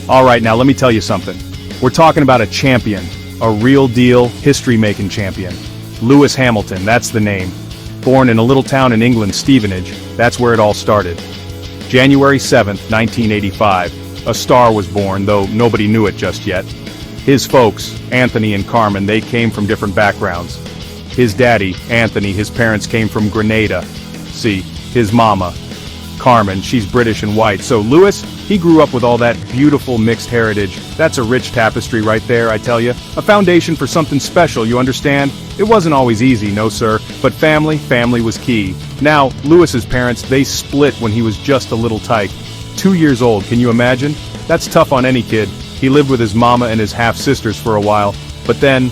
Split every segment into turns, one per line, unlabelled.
Alright, now let me tell you something. We're talking about a champion. A real deal, history-making champion. Lewis Hamilton, that's the name. Born in a little town in England, Stevenage, that's where it all started. January 7th, 1985. A star was born, though nobody knew it just yet. His folks, Anthony and Carmen, they came from different backgrounds. His daddy, Anthony, his parents came from Grenada. See, his mama, Carmen, she's British and white. So Lewis, he grew up with all that beautiful mixed heritage. That's a rich tapestry right there, I tell you. A foundation for something special, you understand? It wasn't always easy, no sir, but family was key. Now, Lewis's parents, they split when he was just a little tyke. 2 years old, can you imagine? That's tough on any kid. He lived with his mama and his half-sisters for a while, but then,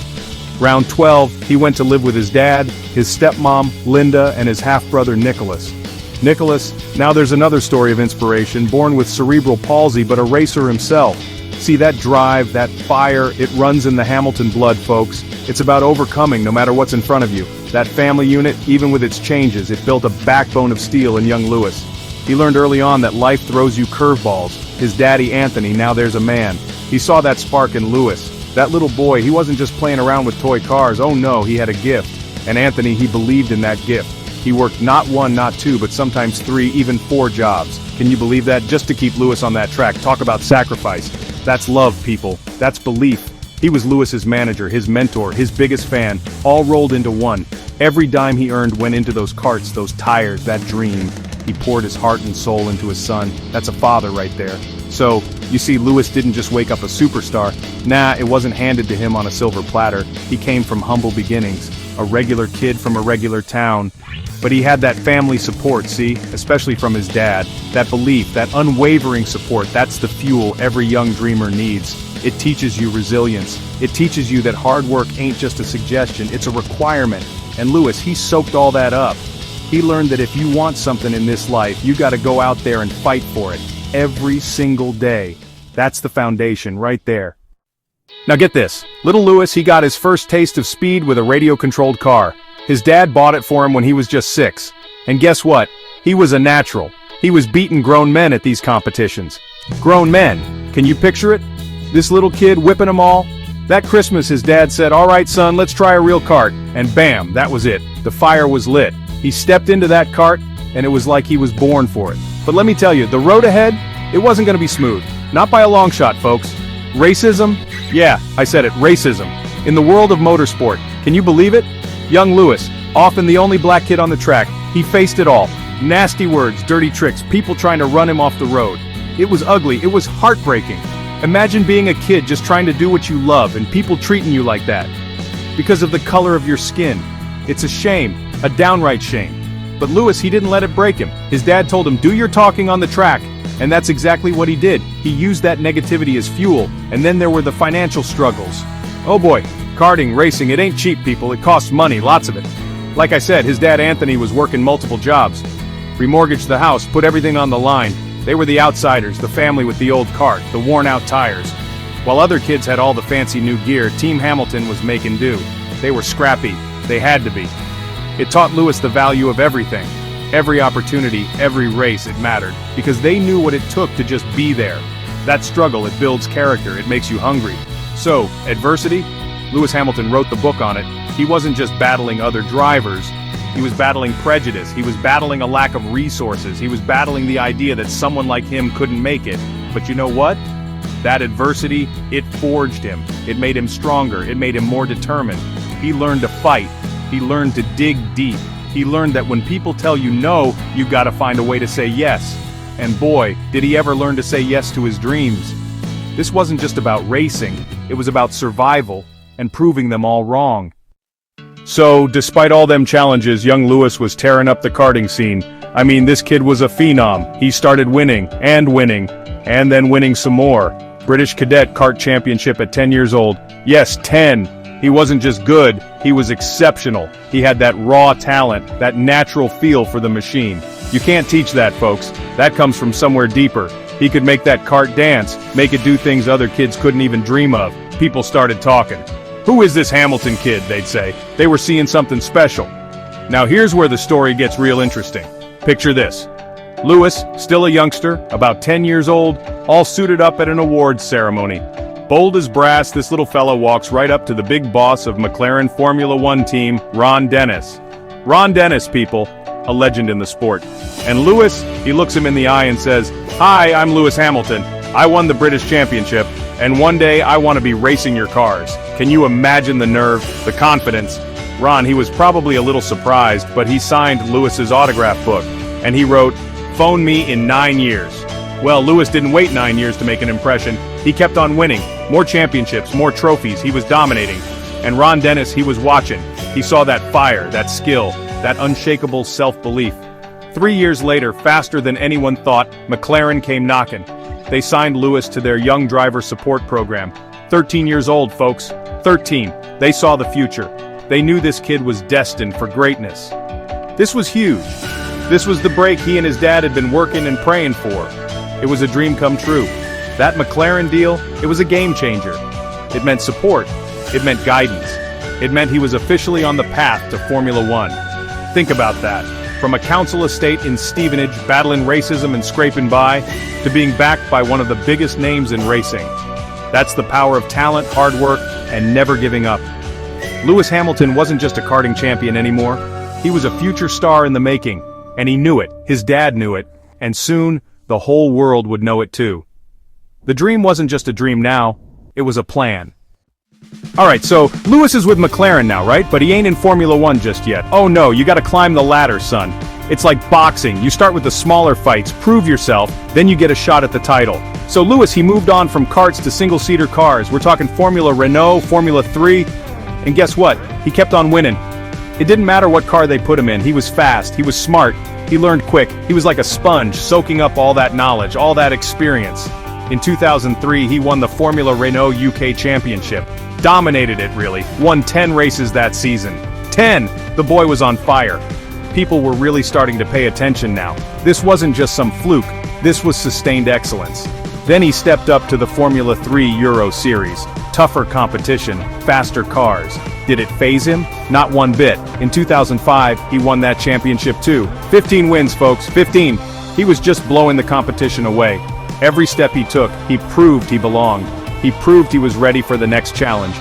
round 12, he went to live with his dad, his stepmom, Linda, and his half-brother Nicholas. Nicholas, now there's another story of inspiration, born with cerebral palsy but a racer himself. See, that drive, that fire, it runs in the Hamilton blood, folks. It's about overcoming no matter what's in front of you. That family unit, even with its changes, it built a backbone of steel in young Lewis. He learned early on that life throws you curveballs. His daddy, Anthony, now there's a man. He saw that spark in Lewis. That little boy, he wasn't just playing around with toy cars, oh no, he had a gift. And Anthony, he believed in that gift. He worked not one, not two, but sometimes 3, even 4 jobs. Can you believe that? Just to keep Lewis on that track. Talk about sacrifice. That's love, people. That's belief. He was Lewis's manager, his mentor, his biggest fan, all rolled into one. Every dime he earned went into those karts, those tires, that dream. He poured his heart and soul into his son. That's a father right there. So, you see, Lewis didn't just wake up a superstar. Nah, it wasn't handed to him on a silver platter. He came from humble beginnings. A regular kid from a regular town. But he had that family support, see? Especially from his dad. That belief, that unwavering support, that's the fuel every young dreamer needs. It teaches you resilience. It teaches you that hard work ain't just a suggestion, it's a requirement. And Lewis, he soaked all that up. He learned that if you want something in this life, you gotta go out there and fight for it. Every single day. That's the foundation right there. Now get this. Little Lewis, he got his first taste of speed with a radio-controlled car. His dad bought it for him when he was just 6. And guess what? He was a natural. He was beating grown men at these competitions. Grown men. Can you picture it? This little kid whipping them all? That Christmas his dad said, "All right, son, let's try a real kart." And bam, that was it. The fire was lit. He stepped into that kart, and it was like he was born for it. But let me tell you, the road ahead, it wasn't going to be smooth. Not by a long shot, folks. Racism? Yeah, I said it, racism. In the world of motorsport, can you believe it? Young Lewis, often the only black kid on the track, he faced it all. Nasty words, dirty tricks, people trying to run him off the road. It was ugly, it was heartbreaking. Imagine being a kid just trying to do what you love and people treating you like that. Because of the color of your skin. It's a shame, a downright shame. But Lewis, he didn't let it break him. His dad told him, do your talking on the track. And that's exactly what he did. He used that negativity as fuel, and then there were the financial struggles. Oh boy, karting, racing, it ain't cheap, people. It costs money, lots of it. Like I said, his dad Anthony was working multiple jobs. Remortgaged the house, put everything on the line. They were the outsiders, the family with the old cart, the worn-out tires. While other kids had all the fancy new gear, Team Hamilton was making do. They were scrappy. They had to be. It taught Lewis the value of everything. Every opportunity, every race, it mattered, because they knew what it took to just be there. That struggle, it builds character, it makes you hungry. So, adversity? Lewis Hamilton wrote the book on it. He wasn't just battling other drivers, he was battling prejudice, he was battling a lack of resources, he was battling the idea that someone like him couldn't make it. But you know what? That adversity, it forged him. It made him stronger, it made him more determined. He learned to fight, he learned to dig deep. He learned that when people tell you no, you gotta find a way to say yes. And boy, did he ever learn to say yes to his dreams. This wasn't just about racing, it was about survival and proving them all wrong. So, despite all them challenges, young Lewis was tearing up the karting scene. I mean, this kid was a phenom. He started winning, and then winning some more. British Cadet Kart Championship at 10 years old. Yes, 10. He wasn't just good, he was exceptional. He had that raw talent, that natural feel for the machine. You can't teach that, folks. That comes from somewhere deeper. He could make that kart dance, make it do things other kids couldn't even dream of. People started talking. Who is this Hamilton kid, they'd say. They were seeing something special. Now here's where the story gets real interesting. Picture this. Lewis, still a youngster, about 10 years old, all suited up at an awards ceremony. Bold as brass, this little fellow walks right up to the big boss of McLaren Formula One team, Ron Dennis. Ron Dennis, people, a legend in the sport. And Lewis, he looks him in the eye and says, "Hi, I'm Lewis Hamilton. I won the British Championship, and one day I want to be racing your cars." Can you imagine the nerve, the confidence? Ron, he was probably a little surprised, but he signed Lewis's autograph book, and he wrote, "Phone me in 9 years." Well, Lewis didn't wait 9 years to make an impression. He kept on winning. More championships, more trophies, he was dominating. And Ron Dennis, he was watching. He saw that fire, that skill, that unshakable self-belief. 3 years later, faster than anyone thought, McLaren came knocking. They signed Lewis to their young driver support program. 13 years old, folks. 13. They saw the future. They knew this kid was destined for greatness. This was huge. This was the break he and his dad had been working and praying for. It was a dream come true. That McLaren deal, it was a game changer. It meant support. It meant guidance. It meant he was officially on the path to Formula One. Think about that. From a council estate in Stevenage, battling racism and scraping by, to being backed by one of the biggest names in racing. That's the power of talent, hard work, and never giving up. Lewis Hamilton wasn't just a karting champion anymore. He was a future star in the making. And he knew it, his dad knew it, and soon, the whole world would know it too. The dream wasn't just a dream now, it was a plan. Alright, so, Lewis is with McLaren now, right? But he ain't in Formula One just yet. Oh no, you gotta climb the ladder, son. It's like boxing, you start with the smaller fights, prove yourself, then you get a shot at the title. So Lewis, he moved on from karts to single-seater cars. We're talking Formula Renault, Formula 3, and guess what? He kept on winning. It didn't matter what car they put him in, he was fast, he was smart, he learned quick, he was like a sponge, soaking up all that knowledge, all that experience. In 2003, he won the Formula Renault UK Championship. Dominated it, really. Won 10 races that season. 10! The boy was on fire. People were really starting to pay attention now. This wasn't just some fluke, this was sustained excellence. Then he stepped up to the Formula 3 Euro Series. Tougher competition, faster cars. Did it faze him? Not one bit. In 2005, he won that championship too. 15 wins, folks, 15. He was just blowing the competition away. Every step he took, he proved he belonged. He proved he was ready for the next challenge.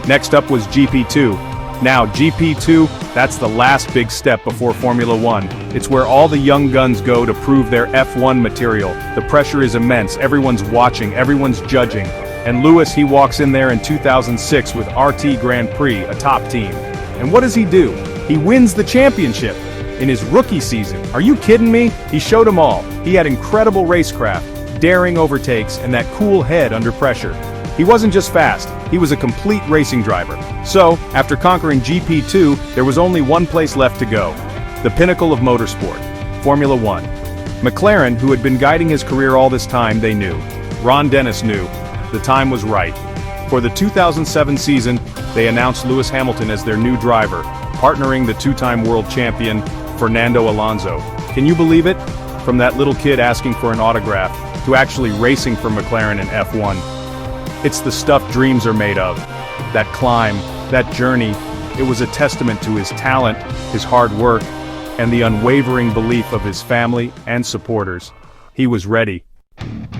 Next up was GP2. Now, GP2, that's the last big step before Formula One. It's where all the young guns go to prove their F1 material. The pressure is immense, everyone's watching, everyone's judging. And Lewis, he walks in there in 2006 with RT Grand Prix, a top team. And what does he do? He wins the championship in his rookie season. Are you kidding me? He showed them all. He had incredible racecraft, daring overtakes, and that cool head under pressure. He wasn't just fast, he was a complete racing driver. So, after conquering GP2, there was only one place left to go. The pinnacle of motorsport, Formula One. McLaren, who had been guiding his career all this time, they knew. Ron Dennis knew. The time was right. For the 2007 season, they announced Lewis Hamilton as their new driver, partnering the two-time world champion, Fernando Alonso. Can you believe it? From that little kid asking for an autograph, to actually racing for McLaren in F1. It's the stuff dreams are made of. That climb, that journey, it was a testament to his talent, his hard work, and the unwavering belief of his family and supporters. He was ready.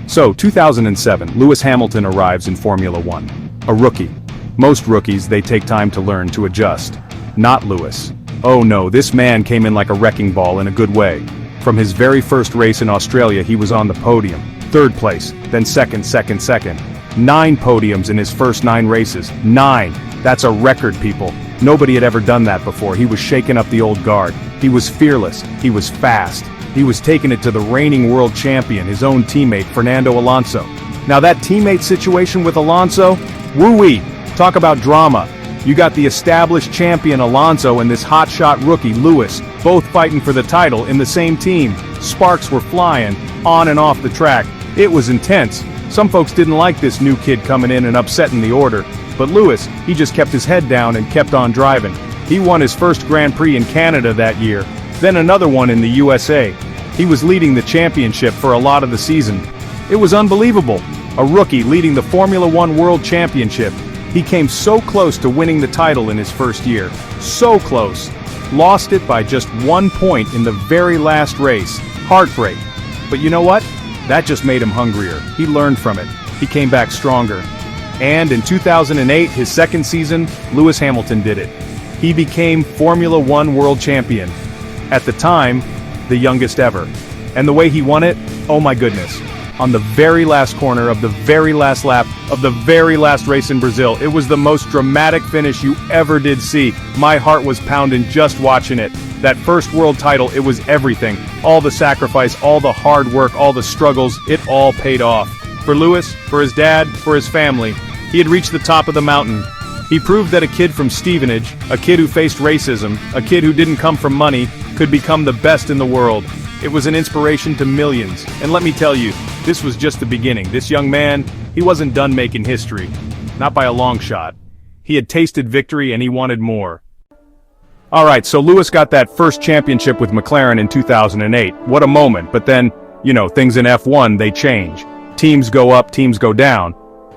So, 2007, Lewis Hamilton arrives in Formula One. A rookie. Most rookies, they take time to learn, to adjust. Not Lewis. Oh no, this man came in like a wrecking ball in a good way. From his very first race in Australia, he was on the podium. 3rd place, then second. 9 podiums in his first 9 races. 9! That's a record, people. Nobody had ever done that before. He was shaking up the old guard. He was fearless. He was fast. He was taking it to the reigning world champion, his own teammate, Fernando Alonso. Now that teammate situation with Alonso, woo-wee, talk about drama. You got the established champion Alonso and this hotshot rookie Lewis, both fighting for the title in the same team. Sparks were flying, on and off the track. It was intense. Some folks didn't like this new kid coming in and upsetting the order. But Lewis, he just kept his head down and kept on driving. He won his first Grand Prix in Canada that year, then another one in the USA. He was leading the championship for a lot of the season. It was unbelievable. A rookie leading the Formula One World Championship. He came so close to winning the title in his first year. So close. Lost it by just 1 point in the very last race. Heartbreak. But you know what? That just made him hungrier. He learned from it. He came back stronger. And in 2008, his second season, Lewis Hamilton did it. He became Formula One world champion. At the time, the youngest ever. And the way he won it, oh my goodness. On the very last corner of the very last lap of the very last race in Brazil, it was the most dramatic finish you ever did see. My heart was pounding just watching it. That first world title, it was everything. All the sacrifice, all the hard work, all the struggles, it all paid off. For Lewis, for his dad, for his family, he had reached the top of the mountain. He proved that a kid from Stevenage, a kid who faced racism, a kid who didn't come from money, could become the best in the world. It was an inspiration to millions. And let me tell you, this was just the beginning. This young man, he wasn't done making history. Not by a long shot. He had tasted victory and he wanted more. Alright, so Lewis got that first championship with McLaren in 2008. What a moment, but then, things in F1, they change. Teams go up, teams go down.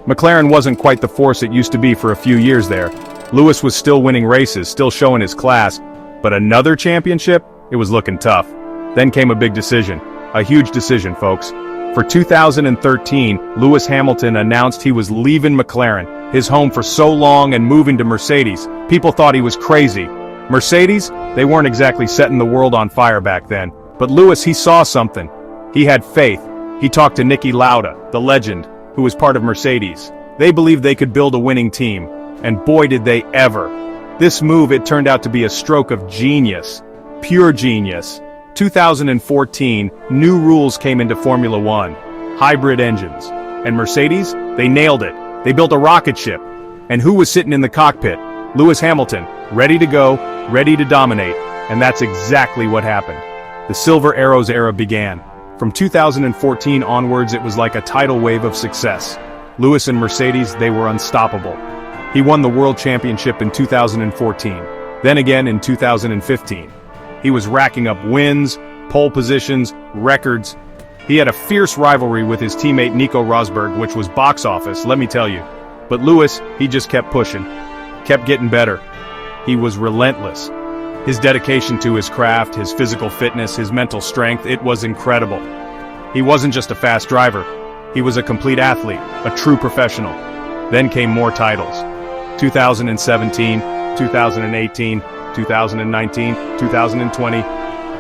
McLaren wasn't quite the force it used to be for a few years there. Lewis was still winning races, still showing his class. But another championship? It was looking tough. Then came a big decision. A huge decision, folks. For 2013, Lewis Hamilton announced he was leaving McLaren, his home for so long, and moving to Mercedes. People thought he was crazy. Mercedes? They weren't exactly setting the world on fire back then. But Lewis, he saw something. He had faith. He talked to Niki Lauda, the legend, who was part of Mercedes. They believed they could build a winning team. And boy did they ever. This move, it turned out to be a stroke of genius. Pure genius. 2014, new rules came into Formula One. Hybrid engines. And Mercedes? They nailed it. They built a rocket ship. And who was sitting in the cockpit? Lewis Hamilton. Ready to go, ready to dominate. And that's exactly what happened. The Silver Arrows era began. From 2014 onwards, it was like a tidal wave of success. Lewis and Mercedes, they were unstoppable. He won the World Championship in 2014, then again in 2015. He was racking up wins, pole positions, records. He had a fierce rivalry with his teammate Nico Rosberg, which was box office, let me tell you. But Lewis, he just kept pushing, kept getting better. He was relentless. His dedication to his craft, his physical fitness, his mental strength, it was incredible. He wasn't just a fast driver. He was a complete athlete, a true professional. Then came more titles. 2017, 2018, 2019, 2020.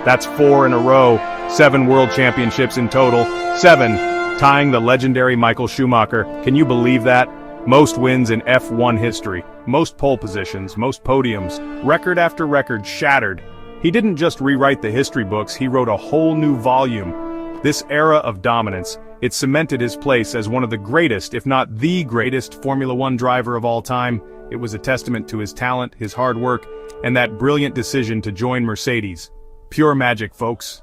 That's 4 in a row. 7 world championships in total. 7, tying the legendary Michael Schumacher. Can you believe that? Most wins in F1 history. Most pole positions, most podiums. Record after record shattered. He didn't just rewrite the history books, he wrote a whole new volume. This era of dominance, it cemented his place as one of the greatest, if not the greatest, Formula One driver of all time. It was a testament to his talent, his hard work, and that brilliant decision to join Mercedes. Pure magic, folks.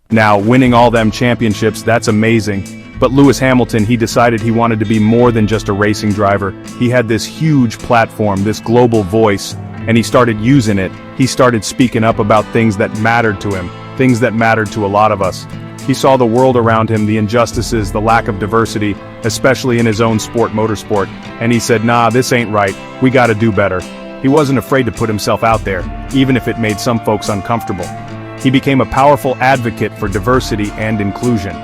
Now, winning all them championships, that's amazing. But Lewis Hamilton, he decided he wanted to be more than just a racing driver. He had this huge platform, this global voice, and he started using it. He started speaking up about things that mattered to him, things that mattered to a lot of us. He saw the world around him, the injustices, the lack of diversity, especially in his own sport, motorsport, and he said, nah, this ain't right, we gotta do better. He wasn't afraid to put himself out there, even if it made some folks uncomfortable. He became a powerful advocate for diversity and inclusion.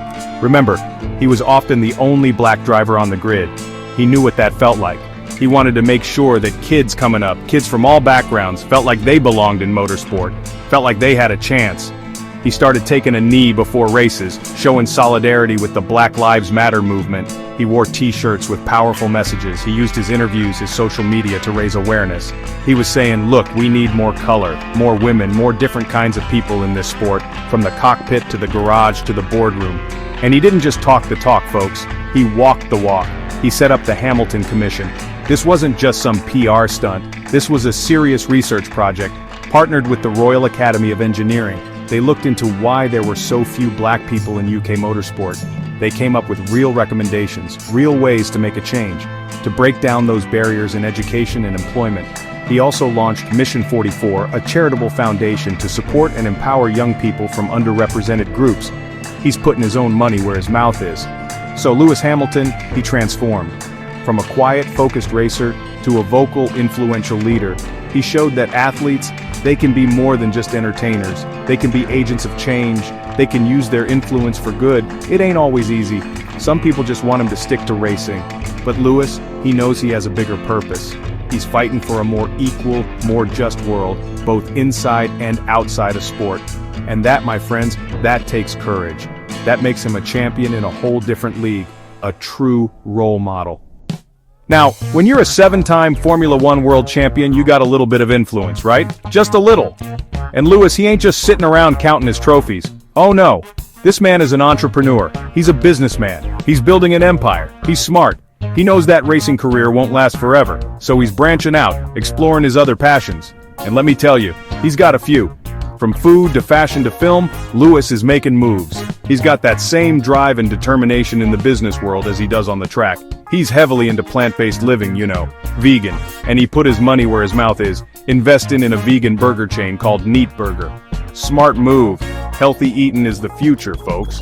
Remember, he was often the only black driver on the grid. He knew what that felt like. He wanted to make sure that kids coming up, kids from all backgrounds, felt like they belonged in motorsport, felt like they had a chance. He started taking a knee before races, showing solidarity with the Black Lives Matter movement. He wore t-shirts with powerful messages. He used his interviews, his social media to raise awareness. He was saying, look, we need more color, more women, more different kinds of people in this sport, from the cockpit to the garage to the boardroom. And he didn't just talk the talk, folks. He walked the walk. He set up the Hamilton Commission. This wasn't just some PR stunt. This was a serious research project, partnered with the Royal Academy of Engineering. They looked into why there were so few black people in UK motorsport. They came up with real recommendations, real ways to make a change, to break down those barriers in education and employment. He also launched Mission 44, a charitable foundation to support and empower young people from underrepresented groups. He's putting his own money where his mouth is. So Lewis Hamilton, he transformed. From a quiet, focused racer to a vocal, influential leader, he showed that athletes, they can be more than just entertainers. They can be agents of change, They can use their influence for good. It ain't always easy. Some people just want him to stick to racing. But Lewis, he knows he has a bigger purpose. He's fighting for a more equal, more just world, both inside and outside of sport. And that, my friends, that takes courage. That makes him a champion in a whole different league, a true role model. Now, when you're a 7-time Formula One world champion, you got a little bit of influence, right? Just a little. And Lewis, he ain't just sitting around counting his trophies. Oh no, this man is an entrepreneur. He's a businessman. He's building an empire. He's smart. He knows that racing career won't last forever, so he's branching out, exploring his other passions. And let me tell you, he's got a few. From food to fashion to film, Lewis is making moves. He's got that same drive and determination in the business world as he does on the track. He's heavily into plant-based living, you know, vegan, and he put his money where his mouth is, investing in a vegan burger chain called Neat Burger. Smart move. Healthy eating is the future, folks.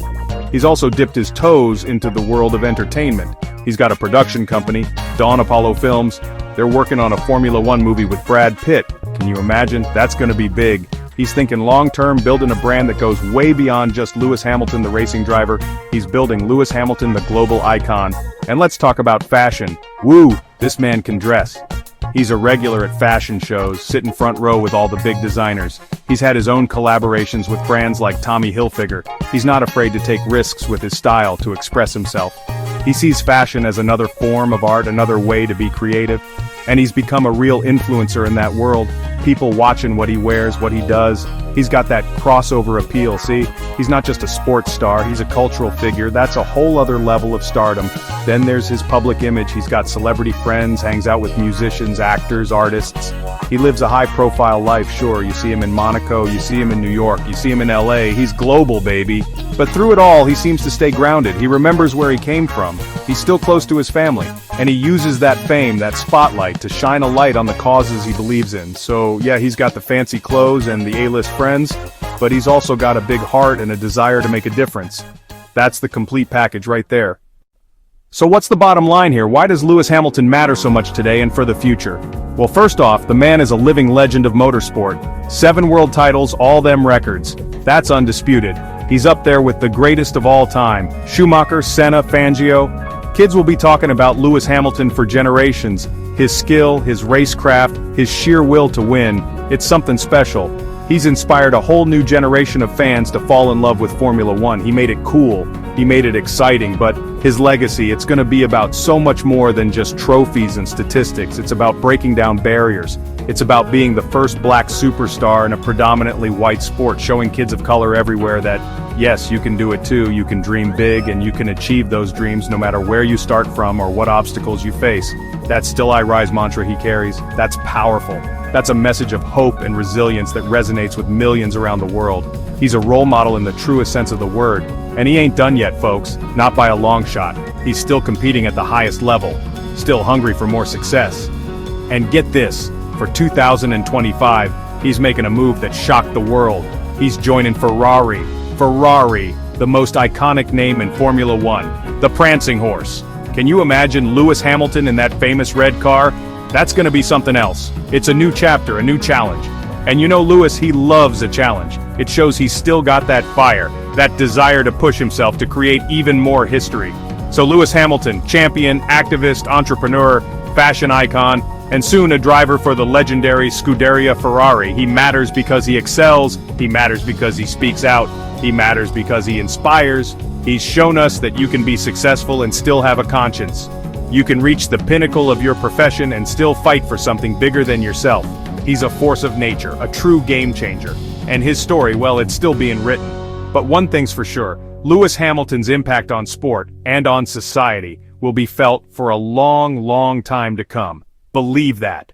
He's also dipped his toes into the world of entertainment. He's got a production company, Dawn Apollo Films. They're working on a Formula One movie with Brad Pitt. Can you imagine? That's gonna be big. He's thinking long-term, building a brand that goes way beyond just Lewis Hamilton, the racing driver. He's building Lewis Hamilton, the global icon. And let's talk about fashion. Woo, this man can dress. He's a regular at fashion shows, sitting front row with all the big designers. He's had his own collaborations with brands like Tommy Hilfiger. He's not afraid to take risks with his style to express himself. He sees fashion as another form of art, another way to be creative. And he's become a real influencer in that world. People watching what he wears, what he does. He's got that crossover appeal, see? He's not just a sports star, he's a cultural figure. That's a whole other level of stardom. Then there's his public image. He's got celebrity friends, hangs out with musicians, actors, artists. He lives a high-profile life, sure. You see him in Monaco, you see him in New York, you see him in LA. He's global, baby. But through it all, he seems to stay grounded. He remembers where he came from. He's still close to his family. And he uses that fame, that spotlight, to shine a light on the causes he believes in. So, yeah, he's got the fancy clothes and the A-list friends, but he's also got a big heart and a desire to make a difference. That's the complete package right there. So what's the bottom line here? Why does Lewis Hamilton matter so much today and for the future? Well, first off, the man is a living legend of motorsport. 7 world titles, all them records. That's undisputed. He's up there with the greatest of all time. Schumacher, Senna, Fangio. Kids will be talking about Lewis Hamilton for generations. His skill, his racecraft, his sheer will to win. It's something special. He's inspired a whole new generation of fans to fall in love with Formula One. He made it cool. He made it exciting, but his legacy, it's going to be about so much more than just trophies and statistics. It's about breaking down barriers. It's about being the first black superstar in a predominantly white sport, showing kids of color everywhere that, yes, you can do it too. You can dream big and you can achieve those dreams no matter where you start from or what obstacles you face. That Still I Rise mantra he carries, that's powerful. That's a message of hope and resilience that resonates with millions around the world. He's a role model in the truest sense of the word. And he ain't done yet, folks, not by a long shot. He's still competing at the highest level, still hungry for more success. And get this, for 2025, he's making a move that shocked the world. He's joining Ferrari. Ferrari, the most iconic name in Formula One, the Prancing horse. Can you imagine Lewis Hamilton in that famous red car? That's gonna be something else. It's a new chapter, a new challenge. And you know Lewis, he loves a challenge. It shows he's still got that fire, that desire to push himself to create even more history. So Lewis Hamilton, champion, activist, entrepreneur, fashion icon, and soon a driver for the legendary Scuderia Ferrari. He matters because he excels, he matters because he speaks out, he matters because he inspires. He's shown us that you can be successful and still have a conscience. You can reach the pinnacle of your profession and still fight for something bigger than yourself. He's a force of nature, a true game changer. And his story, well, it's still being written. But one thing's for sure, Lewis Hamilton's impact on sport and on society will be felt for a long, long time to come. Believe that.